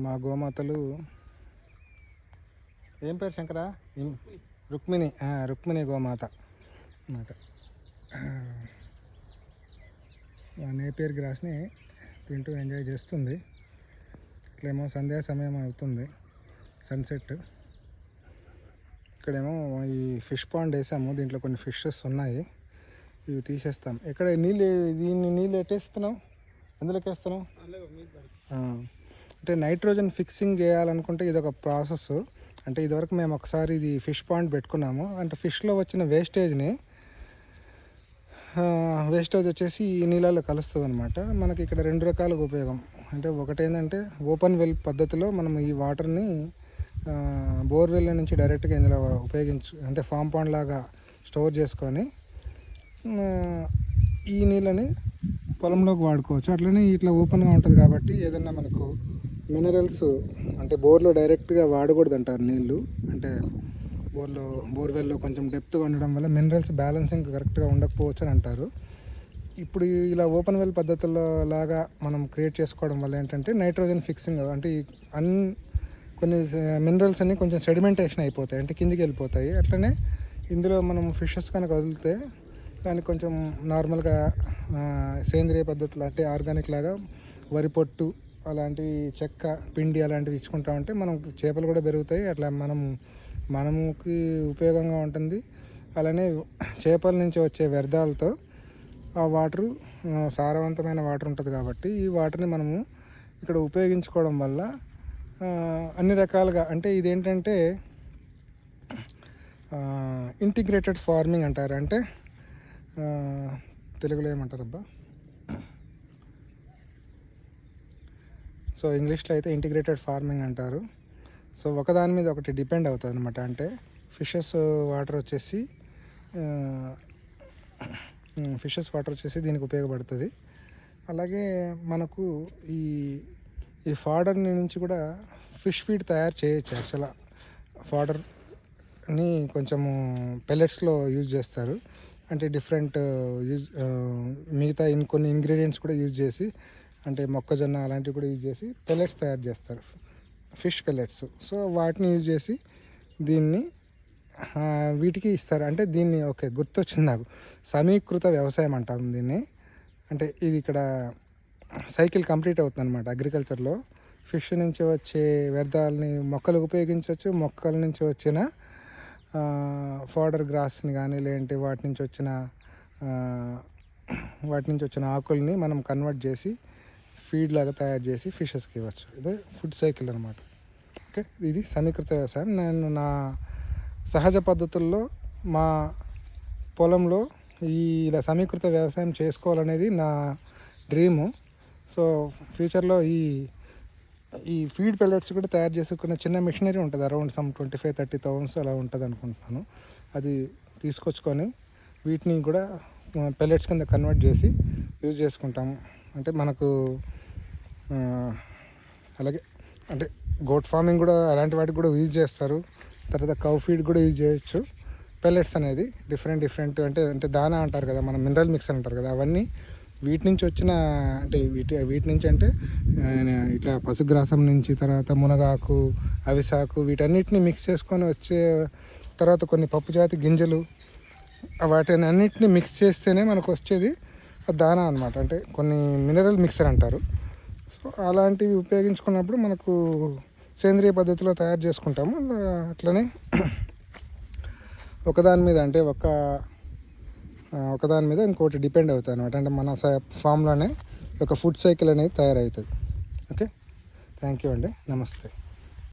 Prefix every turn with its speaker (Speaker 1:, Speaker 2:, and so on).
Speaker 1: మా గోమాతలు ఏం పేరు శంకర? రుక్మిణి. రుక్మిణి గోమాత అన్నమాట. నేపియర్ గ్రాస్ని తింటూ ఎంజాయ్ చేస్తుంది. ఇట్లేమో సంధ్యా సమయం అవుతుంది, సన్సెట్. ఇక్కడేమో ఈ ఫిష్ పాండ్ వేసాము, దీంట్లో కొన్ని ఫిషెస్ ఉన్నాయి, ఇవి తీసేస్తాం. ఇక్కడ నీళ్ళు ఎట్టేస్తున్నావు? ఎందులోకి వేస్తున్నావు? అంటే నైట్రోజన్ ఫిక్సింగ్ చేయాలనుకుంటే ఇది ఒక ప్రాసెస్. అంటే ఇదివరకు మేము ఒకసారి ఇది ఫిష్ పాండ్ పెట్టుకున్నాము. అంటే ఫిష్లో వచ్చిన వేస్టేజ్ వచ్చేసి ఈ నీళ్ళలో కలుస్తుంది అనమాట. మనకి ఇక్కడ రెండు రకాలుగా ఉపయోగం. అంటే ఒకటి ఏంటంటే ఓపెన్ వెల్ పద్ధతిలో మనం ఈ వాటర్ని బోర్వెల్ నుంచి డైరెక్ట్గా ఇందులో అంటే ఫామ్ పాండ్ లాగా స్టోర్ చేసుకొని ఈ నీళ్ళని పొలంలోకి వాడుకోవచ్చు. అట్లనే ఇట్లా ఓపెన్గా ఉంటుంది కాబట్టి ఏదన్నా మనకు మినరల్స్ అంటే బోర్లో డైరెక్ట్గా వాడకూడదు అంటారు నీళ్ళు. అంటే బోర్వెల్లో కొంచెం డెప్త్గా ఉండడం వల్ల మినరల్స్ బ్యాలెన్సింగ్ కరెక్ట్గా ఉండకపోవచ్చు అని అంటారు. ఇప్పుడు ఇలా ఓపెన్ వెల్ పద్ధతుల్లో లాగా మనం క్రియేట్ చేసుకోవడం వల్ల ఏంటంటే నైట్రోజన్ ఫిక్సింగ్ అంటే కొన్ని మినరల్స్ అన్నీ కొంచెం సెడిమెంటేషన్ అయిపోతాయి, అంటే కిందికి వెళ్ళిపోతాయి. అట్లనే ఇందులో మనం ఫిషెస్ కనుక వదిలితే దానికి కొంచెం నార్మల్గా సేంద్రియ పద్ధతులు అంటే ఆర్గానిక్ లాగా వరి పొట్టు అలాంటి చెక్క పిండి అలాంటివి ఇచ్చుకుంటా ఉంటే మనం చేపలు కూడా పెరుగుతాయి. అట్లా మనకి ఉపయోగంగా ఉంటుంది. అలానే చేపల నుంచి వచ్చే వ్యర్థాలతో ఆ వాటరు సారవంతమైన వాటర్ ఉంటుంది కాబట్టి ఈ వాటర్ని మనము ఇక్కడ ఉపయోగించుకోవడం వల్ల అన్ని రకాలుగా అంటే ఇదేంటంటే ఇంటిగ్రేటెడ్ ఫార్మింగ్ అంటారు. అంటే తెలుగులో ఏమంటారబ్బా, సో ఇంగ్లీష్లో అయితే ఇంటిగ్రేటెడ్ ఫార్మింగ్ అంటారు. సో ఒకదాని మీద ఒకటి డిపెండ్ అవుతుంది అనమాట. అంటే ఫిషెస్ వాటర్ వచ్చేసి దీనికి ఉపయోగపడుతుంది. అలాగే మనకు ఈ ఫాడర్ని నుంచి కూడా ఫిష్ ఫీడ్ తయారు చేయొచ్చు. యాక్చువల్గా ఫాడర్ని కొంచెము పెల్లెట్స్లో యూజ్ చేస్తారు. అంటే డిఫరెంట్ మిగతా కొన్ని ఇంగ్రీడియంట్స్ కూడా యూజ్ చేసి అంటే మొక్కజొన్న అలాంటివి కూడా యూజ్ చేసి పెల్లెట్స్ తయారు చేస్తారు, ఫిష్ పెల్లెట్స్. సో వాటిని యూజ్ చేసి దీన్ని వీటికి ఇస్తారు. అంటే దీన్ని గుర్తొచ్చింది నాకు, సమీకృత వ్యవసాయం అంటారు దీన్ని. అంటే ఇది ఇక్కడ సైకిల్ కంప్లీట్ అవుతుంది అనమాట. అగ్రికల్చర్లో ఫిష్ నుంచి వచ్చే వ్యర్థాలని మొక్కలకు ఉపయోగించవచ్చు, మొక్కల నుంచి వచ్చిన ఫాడర్ గ్రాస్ని కానీ లేదంటే వాటి నుంచి వచ్చిన ఆకుల్ని మనం కన్వర్ట్ చేసి ఫీడ్ లాగా తయారు చేసి ఫిషెస్కి ఇవ్వచ్చు. ఇదే ఫుడ్ సైకిల్ అనమాట. ఓకే, ఇది సమీకృత వ్యవసాయం. నేను నా సహజ పద్ధతుల్లో మా పొలంలో ఇలా సమీకృత వ్యవసాయం చేసుకోవాలనేది నా డ్రీము. సో ఫ్యూచర్లో ఈ ఫీడ్ పెల్లెట్స్ కూడా తయారు చేసుకున్న చిన్న మిషనరీ ఉంటుంది, అరౌండ్ 25,000-30,000 అలా ఉంటుంది అనుకుంటున్నాను. అది తీసుకొచ్చుకొని వీటిని కూడా పెల్లెట్స్ కింద కన్వర్ట్ చేసి యూజ్ చేసుకుంటాము. అంటే మనకు అలాగే అంటే గోట్ ఫార్మింగ్ కూడా అలాంటి వాటికి కూడా యూజ్ చేస్తారు. తర్వాత కౌ ఫీడ్ కూడా యూజ్ చేయొచ్చు. పెల్లెట్స్ అనేది డిఫరెంట్ అంటే దానా అంటారు కదా, మన మినరల్ మిక్సర్ అంటారు కదా, అవన్నీ వీటి నుంచి వచ్చిన అంటే వీటి నుంచి అంటే ఇట్లా పశుగ్రాసం నుంచి, తర్వాత మునగాకు, అవిసాకు, వీటన్నిటిని మిక్స్ చేసుకొని వచ్చే తర్వాత కొన్ని పప్పు జాతి గింజలు, వాటిని అన్నిటిని మిక్స్ చేస్తేనే మనకు వచ్చేది దానా అనమాట. అంటే కొన్ని మినరల్ మిక్సర్ అంటారు. సో అలాంటివి ఉపయోగించుకున్నప్పుడు మనకు సేంద్రియ పద్ధతిలో తయారు చేసుకుంటాము. అట్లనే ఒకదాని మీద ఇంకోటి డిపెండ్ అవుతుంది అనమాట. అంటే మన ఫామ్లోనే ఒక ఫుడ్ సైకిల్ అనేది తయారవుతుంది. ఓకే, థ్యాంక్ యూ అండి, నమస్తే.